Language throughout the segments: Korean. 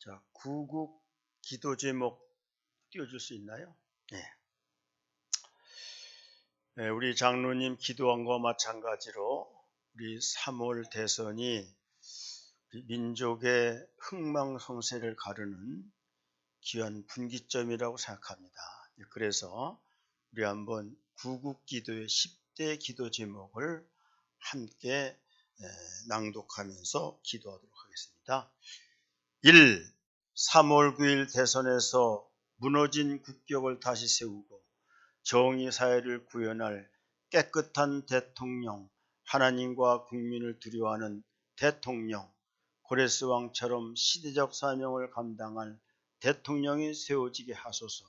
자, 구국 기도 제목 띄워줄 수 있나요? 네. 네, 우리 장로님 기도한 것과 마찬가지로 우리 3월 대선이 우리 민족의 흥망성쇠를 가르는 귀한 분기점이라고 생각합니다. 그래서 우리 한번 구국 기도의 10대 기도 제목을 함께 낭독하면서 기도하도록 하겠습니다. 1. 3월 9일 대선에서 무너진 국격을 다시 세우고 정의 사회를 구현할 깨끗한 대통령, 하나님과 국민을 두려워하는 대통령, 고레스 왕처럼 시대적 사명을 감당할 대통령이 세워지게 하소서.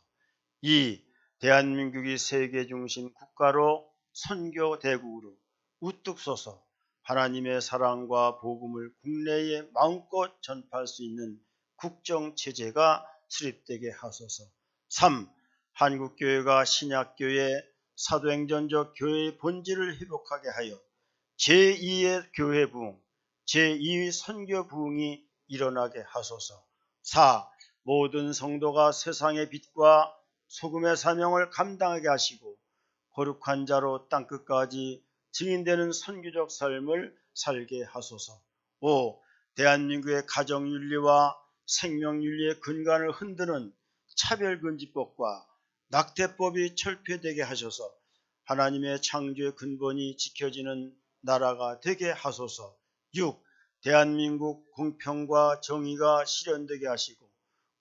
2. 대한민국이 세계 중심 국가로 선교 대국으로 우뚝 서서 하나님의 사랑과 복음을 국내에 마음껏 전파할 수 있는 국정체제가 수립되게 하소서. 3. 한국교회가 신약교회 사도행전적 교회의 본질을 회복하게 하여 제2의 교회 부흥, 제2의 선교 부흥이 일어나게 하소서. 4. 모든 성도가 세상의 빛과 소금의 사명을 감당하게 하시고 거룩한 자로 땅끝까지 증인되는 선교적 삶을 살게 하소서. 5. 대한민국의 가정윤리와 생명윤리의 근간을 흔드는 차별금지법과 낙태법이 철폐되게 하셔서 하나님의 창조의 근본이 지켜지는 나라가 되게 하소서. 6. 대한민국 공평과 정의가 실현되게 하시고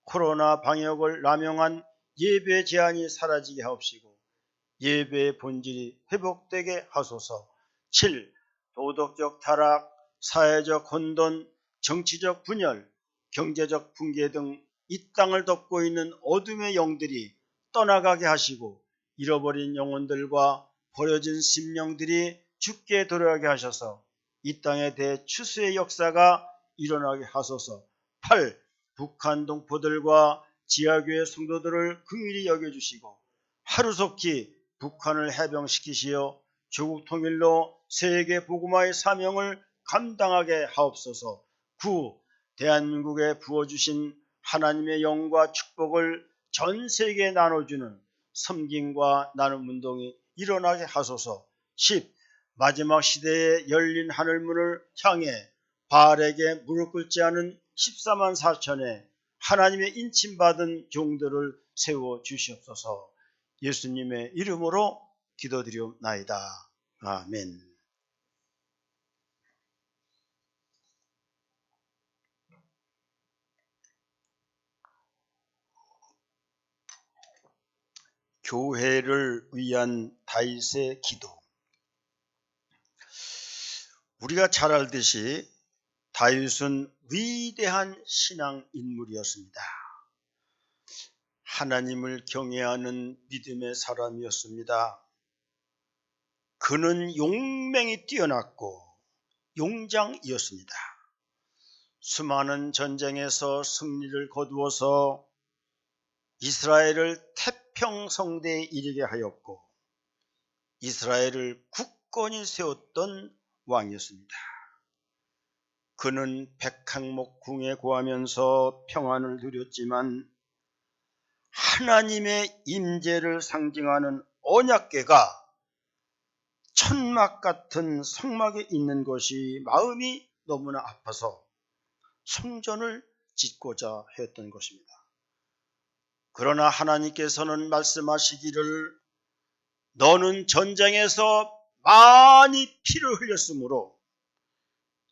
코로나 방역을 남용한 예배 제한이 사라지게 하옵시고 예배의 본질이 회복되게 하소서. 7. 도덕적 타락, 사회적 혼돈, 정치적 분열, 경제적 붕괴 등 이 땅을 덮고 있는 어둠의 영들이 떠나가게 하시고 잃어버린 영혼들과 버려진 심령들이 죽게 돌아가게 하셔서 이 땅에 대해 추수의 역사가 일어나게 하소서. 8. 북한 동포들과 지하교회 성도들을 긍휼히 여겨주시고 하루속히 북한을 해병시키시어 조국 통일로 세계 복음화의 사명을 감당하게 하옵소서. 9. 대한민국에 부어주신 하나님의 영과 축복을 전 세계에 나눠주는 섬김과 나눔 운동이 일어나게 하소서. 10. 마지막 시대에 열린 하늘문을 향해 바알에게 무릎 꿇지 않은 14만 4천의 하나님의 인침받은 종들을 세워 주시옵소서. 예수님의 이름으로 기도드리옵나이다. 아멘. 교회를 위한 다윗의 기도. 우리가 잘 알듯이 다윗은 위대한 신앙 인물이었습니다. 하나님을 경외하는 믿음의 사람이었습니다. 그는 용맹이 뛰어났고 용장이었습니다. 수많은 전쟁에서 승리를 거두어서 이스라엘을 태평성대에 이르게 하였고 이스라엘을 굳건히 세웠던 왕이었습니다. 그는 백항목 궁에 거하면서 평안을 누렸지만 하나님의 임재를 상징하는 언약궤가 천막 같은 성막에 있는 것이 마음이 너무나 아파서 성전을 짓고자 했던 것입니다. 그러나 하나님께서는 말씀하시기를 너는 전쟁에서 많이 피를 흘렸으므로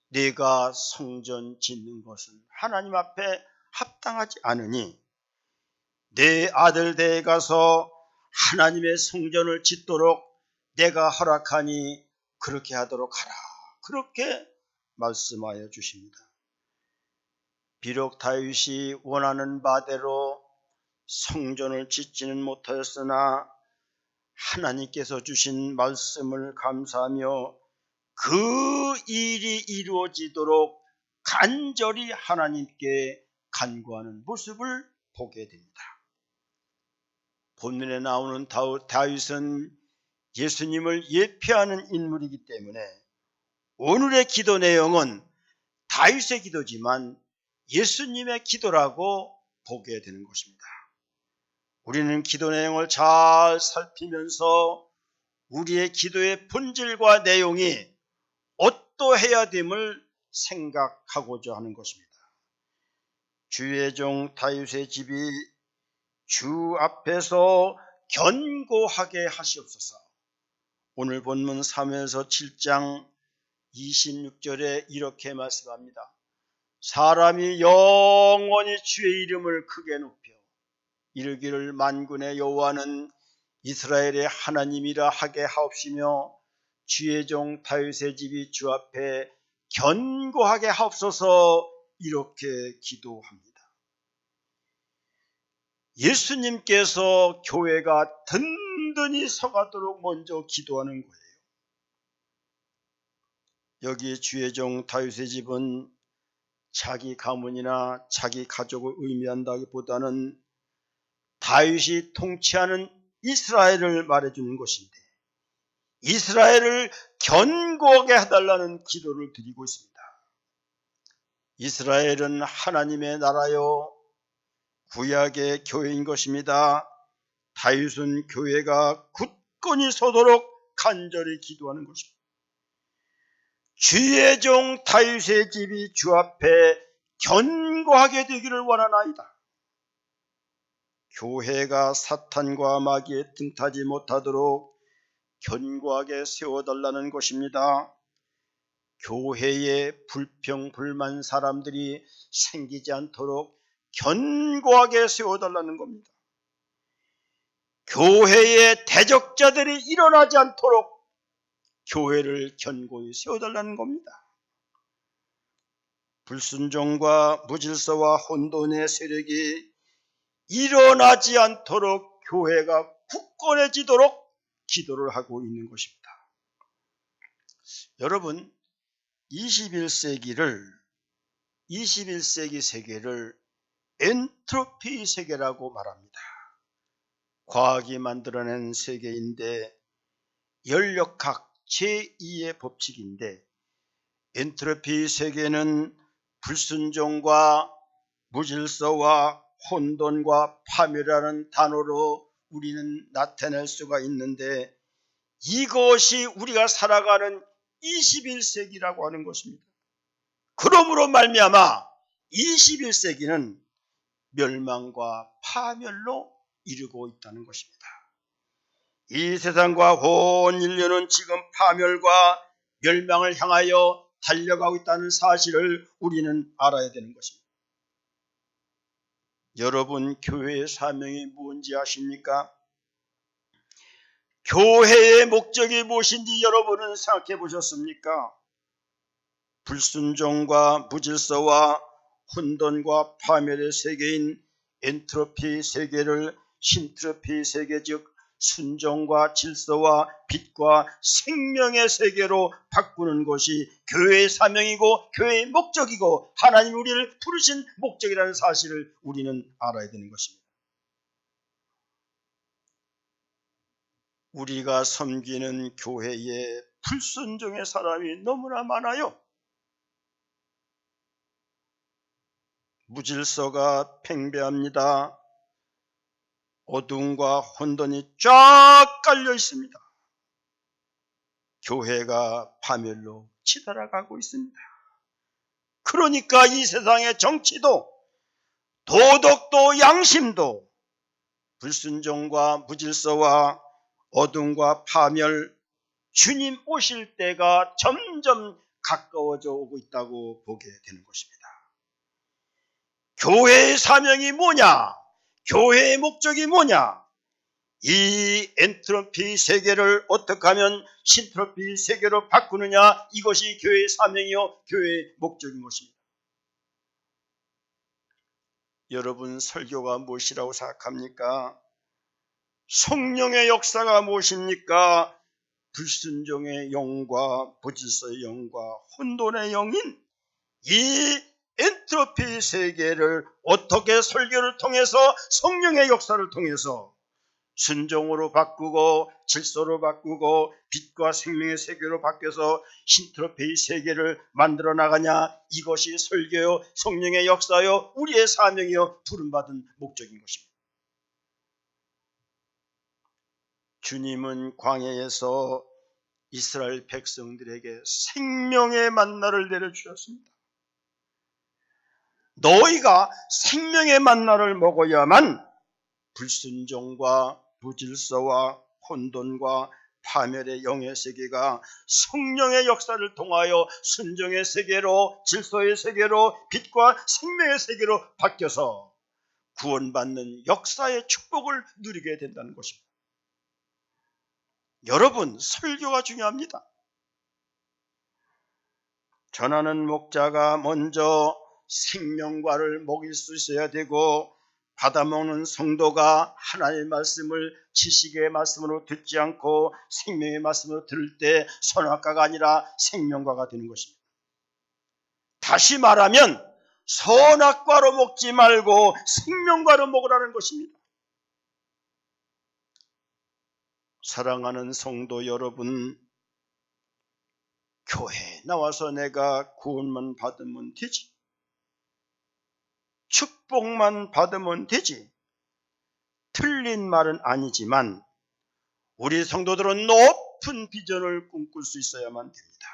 네가 성전 짓는 것은 하나님 앞에 합당하지 않으니 내 아들 대에 가서 하나님의 성전을 짓도록 내가 허락하니 그렇게 하도록 하라. 그렇게 말씀하여 주십니다. 비록 다윗이 원하는 바대로 성전을 짓지는 못하였으나 하나님께서 주신 말씀을 감사하며 그 일이 이루어지도록 간절히 하나님께 간구하는 모습을 보게 됩니다. 본문에 나오는 다윗은 예수님을 예표하는 인물이기 때문에 오늘의 기도 내용은 다윗의 기도지만 예수님의 기도라고 보게 되는 것입니다. 우리는 기도 내용을 잘 살피면서 우리의 기도의 본질과 내용이 어떠해야 됨을 생각하고자 하는 것입니다. 주의 종 다윗의 집이 주 앞에서 견고하게 하시옵소서. 오늘 본문 사무엘서 7장 26절에 이렇게 말씀합니다. 사람이 영원히 주의 이름을 크게 높여 이르기를 만군의 여호와는 이스라엘의 하나님이라 하게 하옵시며 주의 종 다윗의 집이 주 앞에 견고하게 하옵소서. 이렇게 기도합니다. 예수님께서 교회가 든든히 서가도록 먼저 기도하는 거예요. 여기 주의 종 다윗의 집은 자기 가문이나 자기 가족을 의미한다기보다는 다윗이 통치하는 이스라엘을 말해주는 것인데, 이스라엘을 견고하게 해달라는 기도를 드리고 있습니다. 이스라엘은 하나님의 나라요 구약의 교회인 것입니다. 다윗은 교회가 굳건히 서도록 간절히 기도하는 것입니다. 주의 종 다윗의 집이 주 앞에 견고하게 되기를 원하나이다. 교회가 사탄과 마귀에 틈타지 못하도록 견고하게 세워달라는 것입니다. 교회에 불평, 불만 사람들이 생기지 않도록 견고하게 세워달라는 겁니다. 교회에 대적자들이 일어나지 않도록 교회를 견고히 세워달라는 겁니다. 불순종과 무질서와 혼돈의 세력이 일어나지 않도록 교회가 굳건해지도록 기도를 하고 있는 것입니다. 여러분, 21세기 세계를 엔트로피 세계라고 말합니다. 과학이 만들어낸 세계인데, 연력학 제2의 법칙인데, 엔트로피 세계는 불순종과 무질서와 혼돈과 파멸이라는 단어로 우리는 나타낼 수가 있는데, 이것이 우리가 살아가는 21세기라고 하는 것입니다. 그러므로 말미암아 21세기는 멸망과 파멸로 이르고 있다는 것입니다. 이 세상과 온 인류는 지금 파멸과 멸망을 향하여 달려가고 있다는 사실을 우리는 알아야 되는 것입니다. 여러분, 교회의 사명이 뭔지 아십니까? 교회의 목적이 무엇인지 여러분은 생각해 보셨습니까? 불순종과 무질서와 혼돈과 파멸의 세계인 엔트로피 세계를 신트로피 세계, 즉 순종과 질서와 빛과 생명의 세계로 바꾸는 것이 교회의 사명이고 교회의 목적이고 하나님이 우리를 부르신 목적이라는 사실을 우리는 알아야 되는 것입니다. 우리가 섬기는 교회에 불순종의 사람이 너무나 많아요. 무질서가 팽배합니다. 어둠과 혼돈이 쫙 깔려 있습니다. 교회가 파멸로 치달아가고 있습니다. 그러니까 이 세상의 정치도 도덕도 양심도 불순종과 무질서와 어둠과 파멸, 주님 오실 때가 점점 가까워져 오고 있다고 보게 되는 것입니다. 교회의 사명이 뭐냐? 교회의 목적이 뭐냐? 이 엔트로피 세계를 어떻게 하면 신트로피 세계로 바꾸느냐? 이것이 교회의 사명이요 교회의 목적인 것입니다. 여러분, 설교가 무엇이라고 생각합니까? 성령의 역사가 무엇입니까? 불순종의 영과 무질서의 영과 혼돈의 영인 이 엔트로피 세계를 어떻게 설교를 통해서 성령의 역사를 통해서 순종으로 바꾸고 질서로 바꾸고 빛과 생명의 세계로 바뀌어서 신트로피의 세계를 만들어 나가냐, 이것이 설교요, 성령의 역사요, 우리의 사명이요, 부름받은 목적인 것입니다. 주님은 광야에서 이스라엘 백성들에게 생명의 만나를 내려주셨습니다. 너희가 생명의 만나를 먹어야만 불순종과 부질서와 혼돈과 파멸의 영의 세계가 성령의 역사를 통하여 순종의 세계로, 질서의 세계로, 빛과 생명의 세계로 바뀌어서 구원받는 역사의 축복을 누리게 된다는 것입니다. 여러분, 설교가 중요합니다. 전하는 목자가 먼저 생명과를 먹일 수 있어야 되고, 받아먹는 성도가 하나님의 말씀을 지식의 말씀으로 듣지 않고 생명의 말씀으로 들을 때 선악과가 아니라 생명과가 되는 것입니다. 다시 말하면 선악과로 먹지 말고 생명과로 먹으라는 것입니다. 사랑하는 성도 여러분, 교회에 나와서 내가 구원만 받으면 되지, 축복만 받으면 되지, 틀린 말은 아니지만 우리 성도들은 높은 비전을 꿈꿀 수 있어야만 됩니다.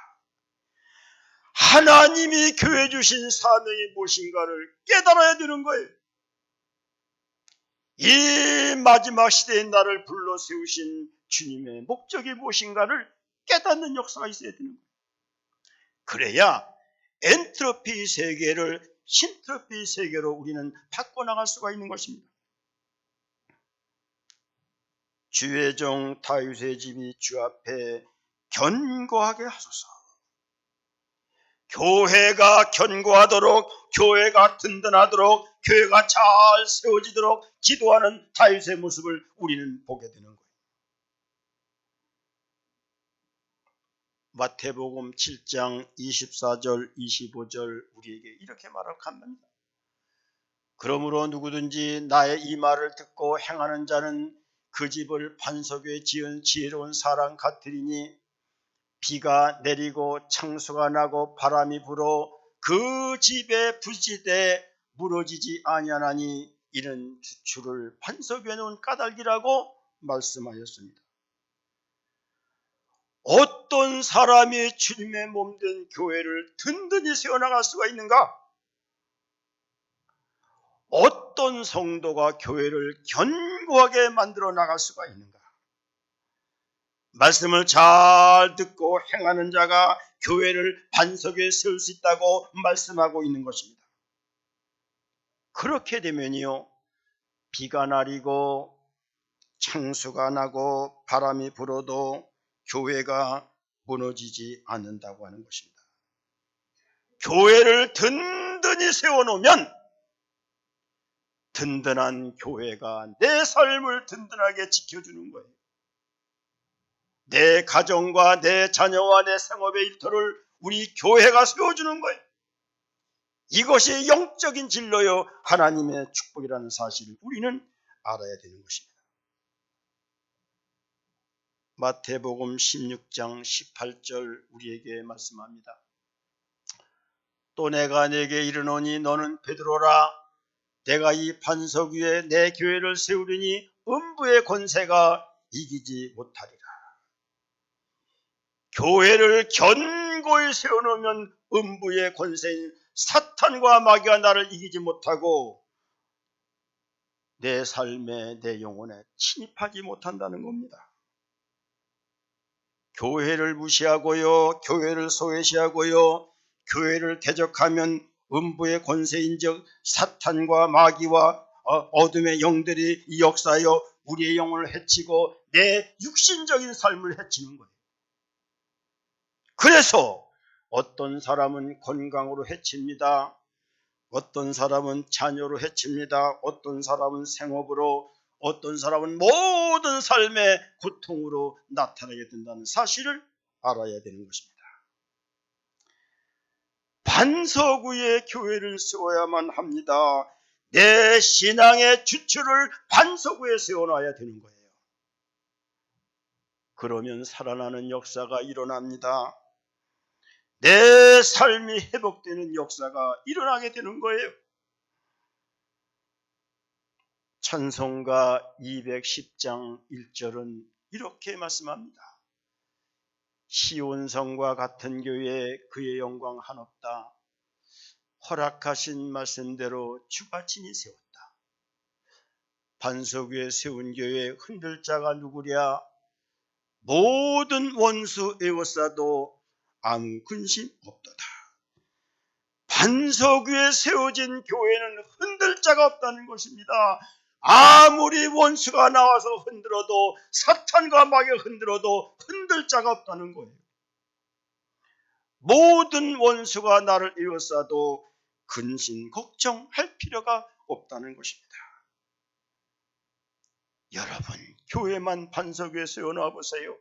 하나님이 교회 주신 사명이 무엇인가를 깨달아야 되는 거예요. 이 마지막 시대에 나를 불러 세우신 주님의 목적이 무엇인가를 깨닫는 역사가 있어야 되는 거예요. 그래야 엔트로피 세계를 신트로피 세계로 우리는 바꿔나갈 수가 있는 것입니다. 주의 종 다윗의 집이 주 앞에 견고하게 하소서. 교회가 견고하도록, 교회가 든든하도록, 교회가 잘 세워지도록 기도하는 다윗의 모습을 우리는 보게 되는 거예요. 마태복음 7장 24절 25절 우리에게 이렇게 말을 합니다. 그러므로 누구든지 나의 이 말을 듣고 행하는 자는 그 집을 반석 위에 지은 지혜로운 사람 같으리니 비가 내리고 창수가 나고 바람이 불어 그 집에 부딪히되 무너지지 아니하나니 이는 주를 반석 위에 놓은 까닭이라고 말씀하였습니다. 어떤 사람이 주님의 몸된 교회를 든든히 세워나갈 수가 있는가? 어떤 성도가 교회를 견고하게 만들어 나갈 수가 있는가? 말씀을 잘 듣고 행하는 자가 교회를 반석에 세울 수 있다고 말씀하고 있는 것입니다. 그렇게 되면요, 비가 내리고 창수가 나고 바람이 불어도 교회가 무너지지 않는다고 하는 것입니다. 교회를 든든히 세워놓으면 든든한 교회가 내 삶을 든든하게 지켜주는 거예요. 내 가정과 내 자녀와 내 생업의 일터를 우리 교회가 세워주는 거예요. 이것이 영적인 진로요, 하나님의 축복이라는 사실을 우리는 알아야 되는 것입니다. 마태복음 16장 18절 우리에게 말씀합니다. 또 내가 네게 이르노니 너는 베드로라. 내가 이 반석 위에 내 교회를 세우리니 음부의 권세가 이기지 못하리라. 교회를 견고히 세워놓으면 음부의 권세인 사탄과 마귀가 나를 이기지 못하고 내 삶에, 내 영혼에 침입하지 못한다는 겁니다. 교회를 무시하고요, 교회를 소외시하고요, 교회를 대적하면 음부의 권세인즉 사탄과 마귀와 어둠의 영들이 이 역사여 우리의 영혼을 해치고 내 육신적인 삶을 해치는 거예요. 그래서 어떤 사람은 건강으로 해칩니다. 어떤 사람은 자녀로 해칩니다. 어떤 사람은 생업으로, 어떤 사람은 모든 삶의 고통으로 나타나게 된다는 사실을 알아야 되는 것입니다. 반석 위에 교회를 세워야만 합니다. 내 신앙의 주추를 반석 위에 세워놔야 되는 거예요. 그러면 살아나는 역사가 일어납니다. 내 삶이 회복되는 역사가 일어나게 되는 거예요. 찬송가 210장 1절은 이렇게 말씀합니다. 시온성과 같은 교회 그의 영광 한없다. 허락하신 말씀대로 주가 친히 세웠다. 반석 위에 세운 교회 흔들 자가 누구랴. 모든 원수 에워싸도 아무 근심 없도다. 반석 위에 세워진 교회는 흔들 자가 없다는 것입니다. 아무리 원수가 나와서 흔들어도, 사탄과 마귀가 흔들어도 흔들 자가 없다는 거예요. 모든 원수가 나를 에워싸도 근심 걱정할 필요가 없다는 것입니다. 여러분, 교회만 반석 위에 세워놓아 보세요.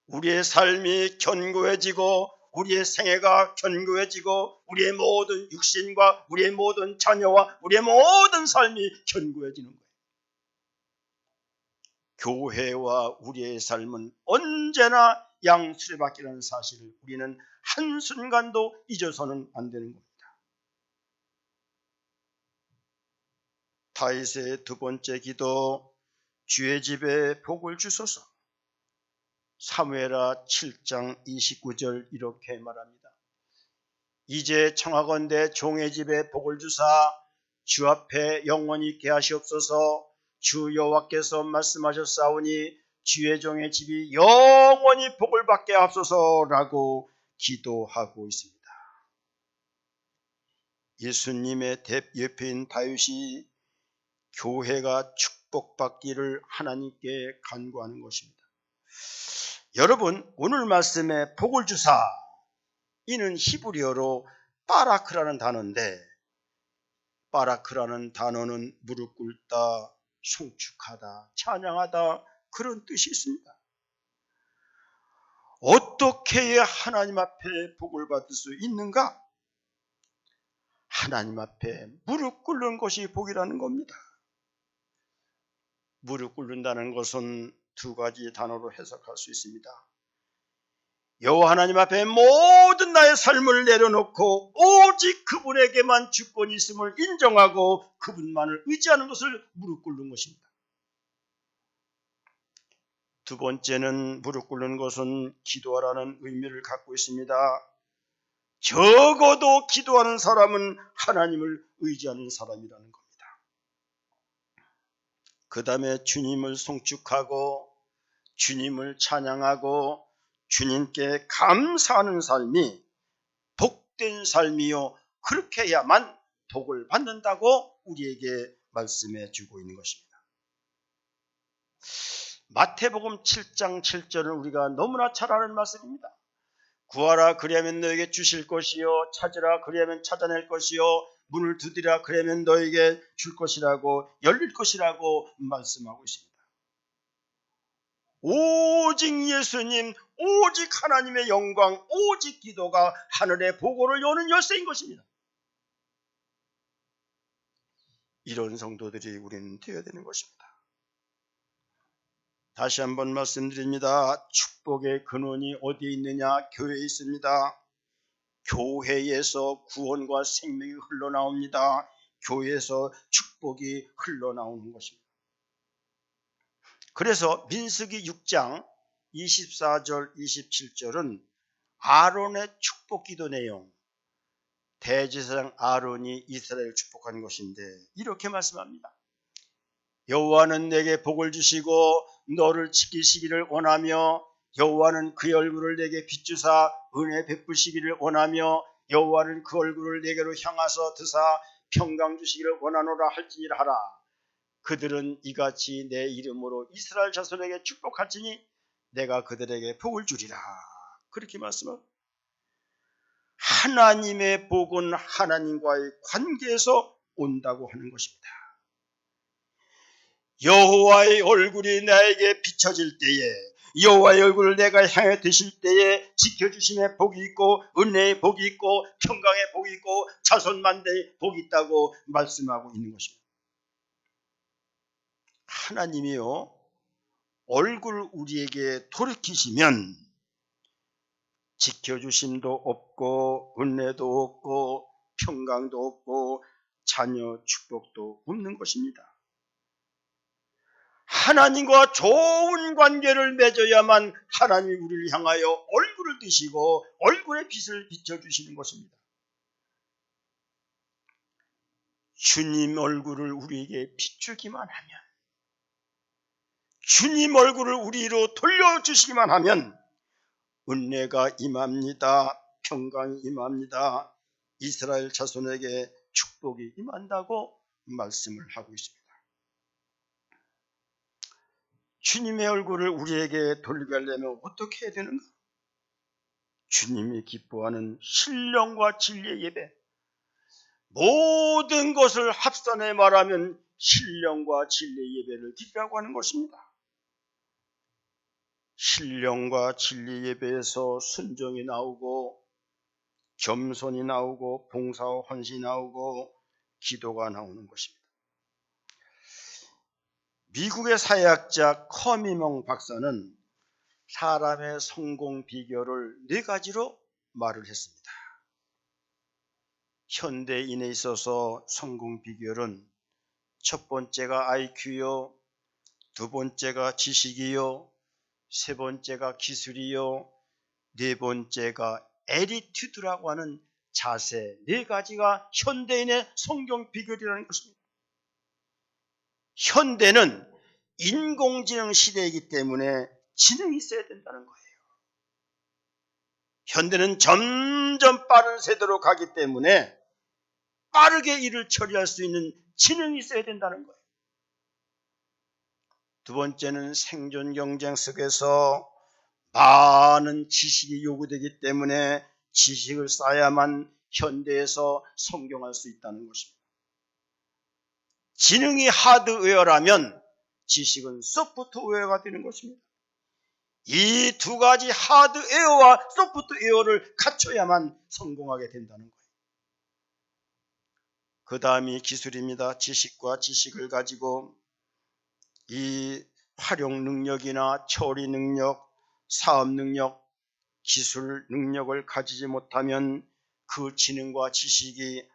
우리의 삶이 견고해지고 우리의 생애가 견고해지고 우리의 모든 육신과 우리의 모든 자녀와 우리의 모든 삶이 견고해지는 거예요. 교회와 우리의 삶은 언제나 양수레바퀴라는 사실을 우리는 한순간도 잊어서는 안 되는 겁니다. 다윗의 두 번째 기도, 주의 집에 복을 주소서. 사무엘하 7장 29절 이렇게 말합니다. 이제 청하건대 종의 집에 복을 주사 주 앞에 영원히 있게 하시옵소서. 주 여호와께서 말씀하셨사오니 주의 종의 집이 영원히 복을 받게 하옵소서라고 기도하고 있습니다. 예수님의 옆에인 다윗이 교회가 축복받기를 하나님께 간구하는 것입니다. 여러분, 오늘 말씀에 복을 주사, 이는 히브리어로 바라크라는 단어인데, 바라크라는 단어는 무릎 꿇다, 송축하다, 찬양하다, 그런 뜻이 있습니다. 어떻게 해야 하나님 앞에 복을 받을 수 있는가? 하나님 앞에 무릎 꿇는 것이 복이라는 겁니다. 무릎 꿇는다는 것은 두 가지 단어로 해석할 수 있습니다. 여호와 하나님 앞에 모든 나의 삶을 내려놓고 오직 그분에게만 주권이 있음을 인정하고 그분만을 의지하는 것을 무릎 꿇는 것입니다. 두 번째는 무릎 꿇는 것은 기도하라는 의미를 갖고 있습니다. 적어도 기도하는 사람은 하나님을 의지하는 사람이라는 겁니다. 그 다음에 주님을 송축하고 주님을 찬양하고 주님께 감사하는 삶이 복된 삶이요, 그렇게 해야만 복을 받는다고 우리에게 말씀해 주고 있는 것입니다. 마태복음 7장 7절은 우리가 너무나 잘 아는 말씀입니다. 구하라 그리하면 너에게 주실 것이요, 찾으라 그리하면 찾아낼 것이요, 문을 두드리라 그러면 너에게 줄 것이라고, 열릴 것이라고 말씀하고 있습니다. 오직 예수님, 오직 하나님의 영광, 오직 기도가 하늘의 보고를 여는 열쇠인 것입니다. 이런 성도들이 우리는 되어야 되는 것입니다. 다시 한번 말씀드립니다. 축복의 근원이 어디에 있느냐? 교회에 있습니다. 교회에서 구원과 생명이 흘러나옵니다. 교회에서 축복이 흘러나오는 것입니다. 그래서 민수기 6장 24절 27절은 아론의 축복기도 내용, 대제사장 아론이 이스라엘을 축복한 것인데 이렇게 말씀합니다. 여호와는 내게 복을 주시고 너를 지키시기를 원하며, 여호와는 그의 얼굴을 내게 비추사 은혜 베푸시기를 원하며, 여호와는 그 얼굴을 내게로 향하사 드사 평강 주시기를 원하노라 할지니라 하라. 그들은 이같이 내 이름으로 이스라엘 자손에게 축복할지니 내가 그들에게 복을 주리라. 그렇게 말씀합니다. 하나님의 복은 하나님과의 관계에서 온다고 하는 것입니다. 여호와의 얼굴이 나에게 비춰질 때에, 여호와의 얼굴을 내가 향해 드실 때에 지켜주심의 복이 있고 은혜의 복이 있고 평강의 복이 있고 자손만대의 복이 있다고 말씀하고 있는 것입니다. 하나님이요, 얼굴 우리에게 돌이키시면 지켜주심도 없고 은혜도 없고 평강도 없고 자녀 축복도 없는 것입니다. 하나님과 좋은 관계를 맺어야만 하나님이 우리를 향하여 얼굴을 드시고 얼굴의 빛을 비춰주시는 것입니다. 주님 얼굴을 우리에게 비추기만 하면, 주님 얼굴을 우리로 돌려주시기만 하면 은혜가 임합니다. 평강이 임합니다. 이스라엘 자손에게 축복이 임한다고 말씀을 하고 있습니다. 주님의 얼굴을 우리에게 돌리게 하려면 어떻게 해야 되는가? 주님이 기뻐하는 신령과 진리의 예배, 모든 것을 합산해 말하면 신령과 진리의 예배를 드리라고 하는 것입니다. 신령과 진리 예배에서 순종이 나오고 겸손이 나오고 봉사와 헌신이 나오고 기도가 나오는 것입니다. 미국의 사회학자 커미멍 박사는 사람의 성공 비결을 4가지로 말을 했습니다. 현대인에 있어서 성공 비결은 첫 번째가 IQ요, 두 번째가 지식이요, 세 번째가 기술이요, 네 번째가 에티튜드라고 하는 자세, 4가지가 현대인의 성공 비결이라는 것입니다. 현대는 인공지능 시대이기 때문에 지능이 있어야 된다는 거예요. 현대는 점점 빠른 세대로 가기 때문에 빠르게 일을 처리할 수 있는 지능이 있어야 된다는 거예요. 두 번째는 생존 경쟁 속에서 많은 지식이 요구되기 때문에 지식을 쌓아야만 현대에서 성공할 수 있다는 것입니다. 지능이 하드웨어라면 지식은 소프트웨어가 되는 것입니다. 이 2가지 하드웨어와 소프트웨어를 갖춰야만 성공하게 된다는 거예요. 그 다음이 기술입니다. 지식과 지식을 가지고 이 활용 능력이나 처리 능력, 사업 능력, 기술 능력을 가지지 못하면 그 지능과 지식이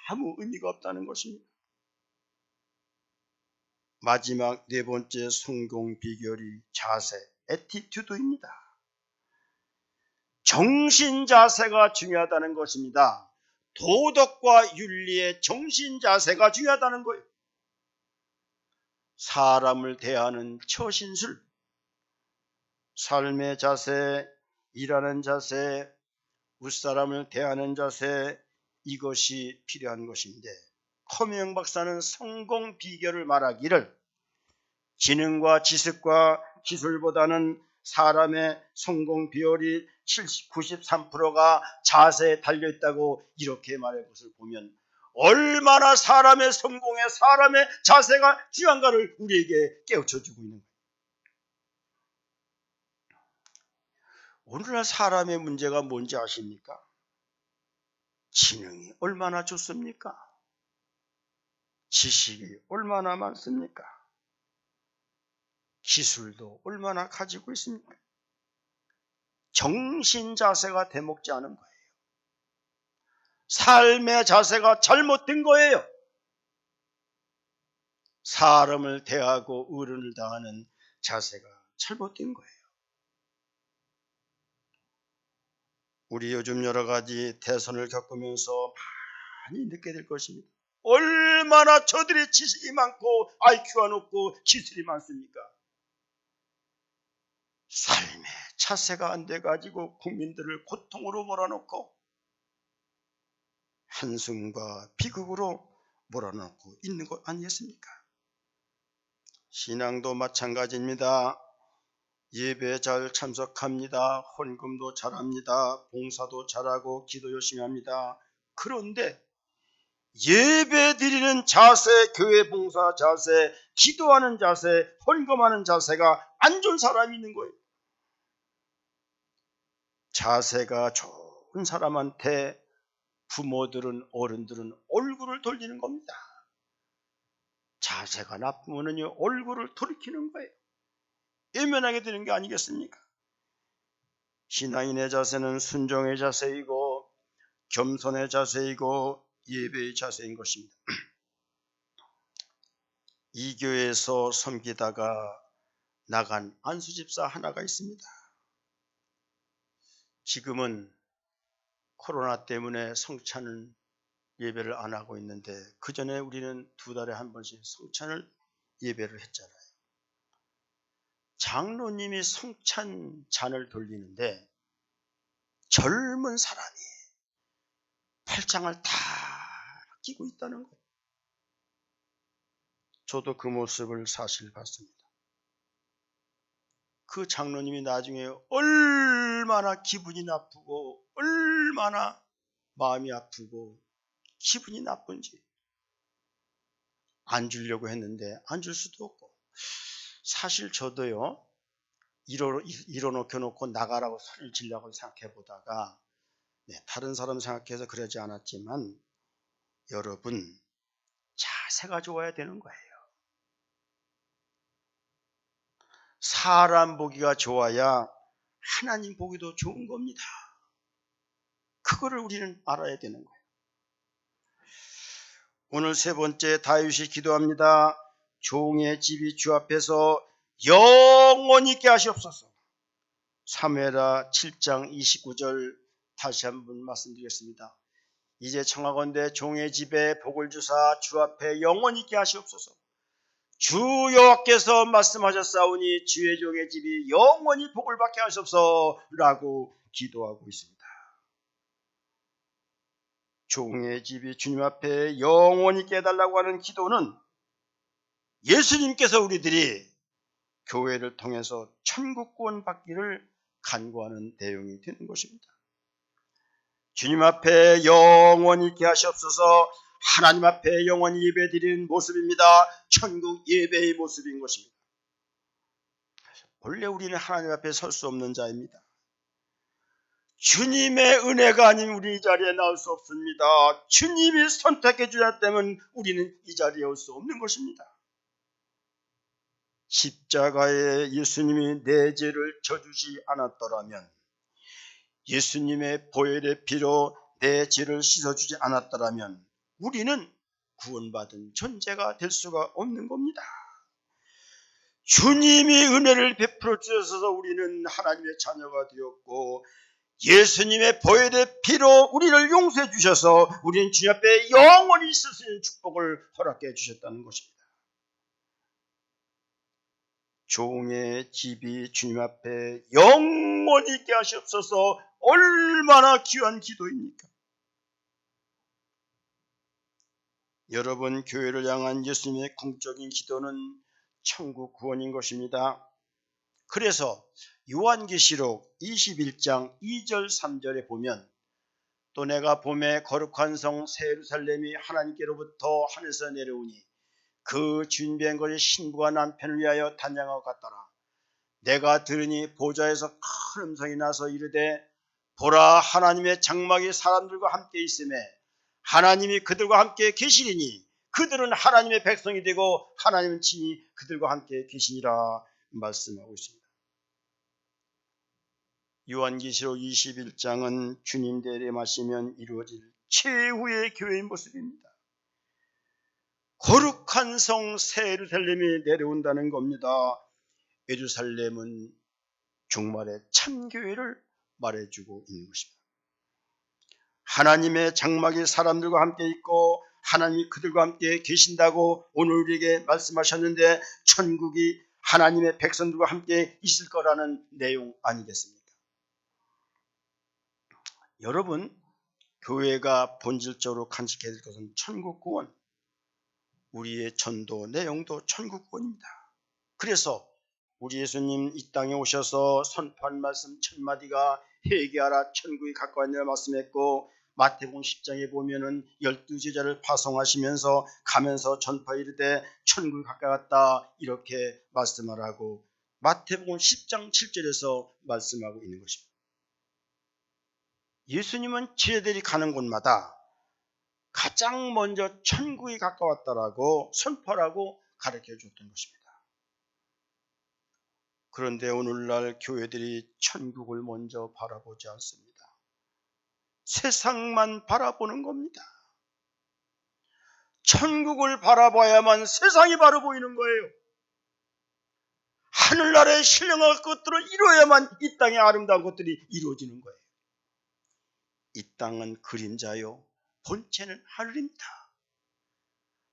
아무 의미가 없다는 것입니다. 마지막 4번째 성공 비결이 자세, 에티튜드입니다. 정신 자세가 중요하다는 것입니다. 도덕과 윤리의 정신 자세가 중요하다는 거예요. 사람을 대하는 처신술, 삶의 자세, 일하는 자세, 윗사람을 대하는 자세, 이것이 필요한 것인데 커미멍 박사는 성공 비결을 말하기를 지능과 지식과 기술보다는 사람의 성공 비율이 93%가 자세에 달려있다고 이렇게 말할 것을 보면 얼마나 사람의 성공에 사람의 자세가 중요한가를 우리에게 깨우쳐주고 있는 거예요. 오늘날 사람의 문제가 뭔지 아십니까? 지능이 얼마나 좋습니까? 지식이 얼마나 많습니까? 기술도 얼마나 가지고 있습니까? 정신 자세가 되먹지 않은 거예요. 삶의 자세가 잘못된 거예요. 사람을 대하고 어른을 당하는 자세가 잘못된 거예요. 우리 요즘 여러 가지 대선을 겪으면서 많이 느끼게 될 것입니다. 얼마나 저들의 지식이 많고 IQ가 높고 기술이 많습니까? 삶의 자세가 안 돼가지고 국민들을 고통으로 몰아넣고 한숨과 비극으로 몰아넣고 있는 것 아니겠습니까? 신앙도 마찬가지입니다. 예배 잘 참석합니다. 헌금도 잘합니다. 봉사도 잘하고 기도 열심히 합니다. 그런데 예배 드리는 자세, 교회 봉사 자세, 기도하는 자세, 헌금하는 자세가 안 좋은 사람이 있는 거예요. 자세가 좋은 사람한테 부모들은, 어른들은 얼굴을 돌리는 겁니다. 자세가 나쁘면요 얼굴을 돌이키는 거예요. 외면하게 되는 게 아니겠습니까? 신앙인의 자세는 순종의 자세이고 겸손의 자세이고 예배의 자세인 것입니다. 이 교회에서 섬기다가 나간 안수집사 하나가 있습니다. 지금은 코로나 때문에 성찬 예배를 안 하고 있는데 그 전에 우리는 2달에 한 번씩 성찬을 예배를 했잖아요. 장로님이 성찬 잔을 돌리는데 젊은 사람이 팔짱을 다 끼고 있다는 거예요. 저도 그 모습을 사실 봤습니다. 그 장로님이 나중에 얼마나 기분이 나쁘고 얼마나 마음이 아프고 기분이 나쁜지 안 주려고 했는데 안 줄 수도 없고, 사실 저도요 일어놓고 나가라고 소리를 지르려고 생각해 보다가 다른 사람 생각해서 그러지 않았지만 여러분 자세가 좋아야 되는 거예요. 사람 보기가 좋아야 하나님 보기도 좋은 겁니다. 그거를 우리는 알아야 되는 거예요. 오늘 3번째 다윗이 기도합니다. 종의 집이 주 앞에서 영원히 있게 하시옵소서. 사무엘하 7장 29절 다시 한번 말씀드리겠습니다. 이제 청하건대 종의 집에 복을 주사 주 앞에 영원히 있게 하시옵소서. 주 여호와께서 말씀하셨사오니 주의 종의 집이 영원히 복을 받게 하시옵소서라고 기도하고 있습니다. 종의 집이 주님 앞에 영원히 있게 해달라고 하는 기도는 예수님께서 우리들이 교회를 통해서 천국권 받기를 간구하는 내용이 되는 것입니다. 주님 앞에 영원히 있게 하시옵소서. 하나님 앞에 영원히 예배드리는 모습입니다. 천국 예배의 모습인 것입니다. 원래 우리는 하나님 앞에 설 수 없는 자입니다. 주님의 은혜가 아니면 우리 이 자리에 나올 수 없습니다. 주님이 선택해 주셨기 때문에 우리는 이 자리에 올 수 없는 것입니다. 십자가에 예수님이 내 죄를 져주지 않았더라면, 예수님의 보혈의 피로 내 죄를 씻어주지 않았더라면 우리는 구원받은 존재가 될 수가 없는 겁니다. 주님이 은혜를 베풀어 주셔서 우리는 하나님의 자녀가 되었고, 예수님의 보혈의 피로 우리를 용서해 주셔서 우리는 주님 앞에 영원히 있을 수 있는 축복을 허락해 주셨다는 것입니다. 종의 집이 주님 앞에 영원히 있게 하시옵소서. 얼마나 귀한 기도입니까? 여러분, 교회를 향한 예수님의 궁적인 기도는 천국 구원인 것입니다. 그래서 요한계시록 21장 2절 3절에 보면, 또 내가 봄에 거룩한 성 새 예루살렘이 하나님께로부터 하늘에서 내려오니 그 준비한 것이 신부가 남편을 위하여 단장하고 갔더라. 내가 들으니 보좌에서 큰 음성이 나서 이르되, 보라, 하나님의 장막이 사람들과 함께 있음에 하나님이 그들과 함께 계시리니 그들은 하나님의 백성이 되고 하나님은 친히 그들과 함께 계시니라 말씀하고 있습니다. 요한계시록 21장은 주님 내림하시면 이루어질 최후의 교회의 모습입니다. 거룩한 성 새 예루살렘이 내려온다는 겁니다. 예루살렘은 종말의 참교회를 말해주고 있는 것입니다. 하나님의 장막이 사람들과 함께 있고 하나님이 그들과 함께 계신다고 오늘 우리에게 말씀하셨는데, 천국이 하나님의 백성들과 함께 있을 거라는 내용 아니겠습니까? 여러분, 교회가 본질적으로 간직해야 될 것은 천국 구원, 우리의 전도 내용도 천국 구원입니다. 그래서 우리 예수님 이 땅에 오셔서 선포한 말씀 1000마디가 회개하라 천국이 가까웠느라 말씀했고, 마태복음 10장에 보면은 12제자를 파송하시면서 가면서 전파 이르되 천국이 가까이 왔다 이렇게 말씀하라고 마태복음 10장 7절에서 말씀하고 있는 것입니다. 예수님은 제자들이 가는 곳마다 가장 먼저 천국이 가까웠다라고 선포하라고 가르쳐 줬던 것입니다. 그런데 오늘날 교회들이 천국을 먼저 바라보지 않습니다. 세상만 바라보는 겁니다. 천국을 바라봐야만 세상이 바로 보이는 거예요. 하늘나라의 신령한 것들을 이루어야만 이 땅의 아름다운 것들이 이루어지는 거예요. 이 땅은 그림자요, 본체는 하늘입니다.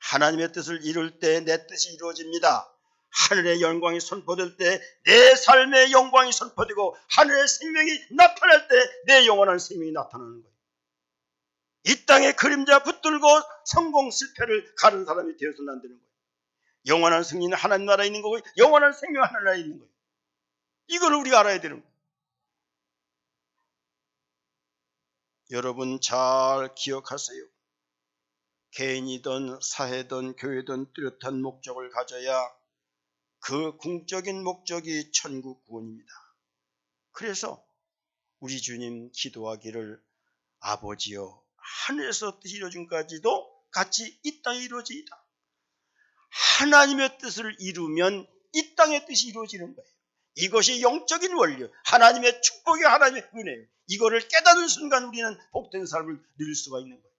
하나님의 뜻을 이룰 때 내 뜻이 이루어집니다. 하늘의 영광이 선포될 때 내 삶의 영광이 선포되고 하늘의 생명이 나타날 때 내 영원한 생명이 나타나는 거예요. 이 땅에 그림자 붙들고 성공 실패를 가른 사람이 되어서는 안 되는 거예요. 영원한 승리는 하나님 나라에 있는 거고 영원한 생명은 하늘나라에 있는 거예요. 이걸 우리가 알아야 되는 거예요. 여러분 잘 기억하세요. 개인이든 사회든 교회든 뚜렷한 목적을 가져야 그 궁적인 목적이 천국 구원입니다. 그래서 우리 주님 기도하기를 아버지여 하늘에서 뜻이 이루어진까지도 같이 이 땅에 이루어지이다. 하나님의 뜻을 이루면 이 땅의 뜻이 이루어지는 거예요. 이것이 영적인 원리, 하나님의 축복이 하나님의 은혜예요. 이거를 깨닫는 순간 우리는 복된 삶을 누릴 수가 있는 거예요.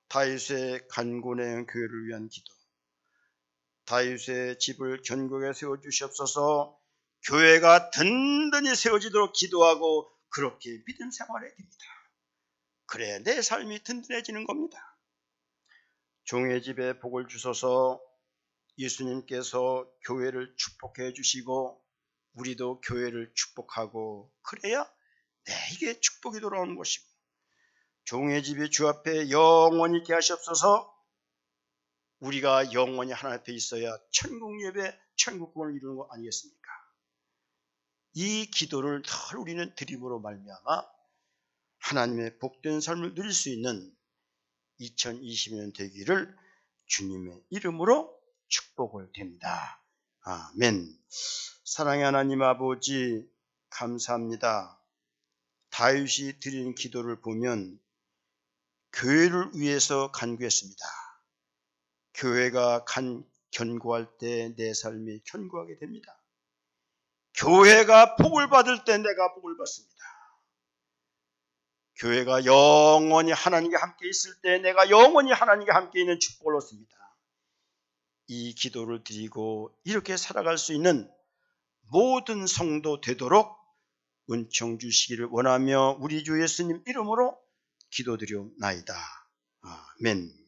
다윗의 간곤의 교회를 위한 기도. 다윗의 집을 견고하게 세워주시옵소서. 교회가 든든히 세워지도록 기도하고 그렇게 믿음 생활해야 됩니다. 그래 내 삶이 든든해지는 겁니다. 종의 집에 복을 주소서. 예수님께서 교회를 축복해 주시고 우리도 교회를 축복하고 그래야 내게 축복이 돌아오는 것이고 종의 집이 주 앞에 영원히 있게 하시옵소서. 우리가 영원히 하나님 앞에 있어야 천국 예배, 천국 구원을 이루는 거 아니겠습니까? 이 기도를 늘 우리는 드림으로 말미암아 하나님의 복된 삶을 누릴 수 있는 2020년 되기를 주님의 이름으로 축복을 드립니다. 아멘. 사랑의 하나님 아버지 감사합니다. 다윗이 드린 기도를 보면 교회를 위해서 간구했습니다. 교회가 견고할 때 내 삶이 견고하게 됩니다. 교회가 복을 받을 때 내가 복을 받습니다. 교회가 영원히 하나님과 함께 있을 때 내가 영원히 하나님과 함께 있는 축복을 얻습니다. 이 기도를 드리고 이렇게 살아갈 수 있는 모든 성도 되도록 은총 주시기를 원하며 우리 주 예수님 이름으로 기도드리옵나이다. 아멘.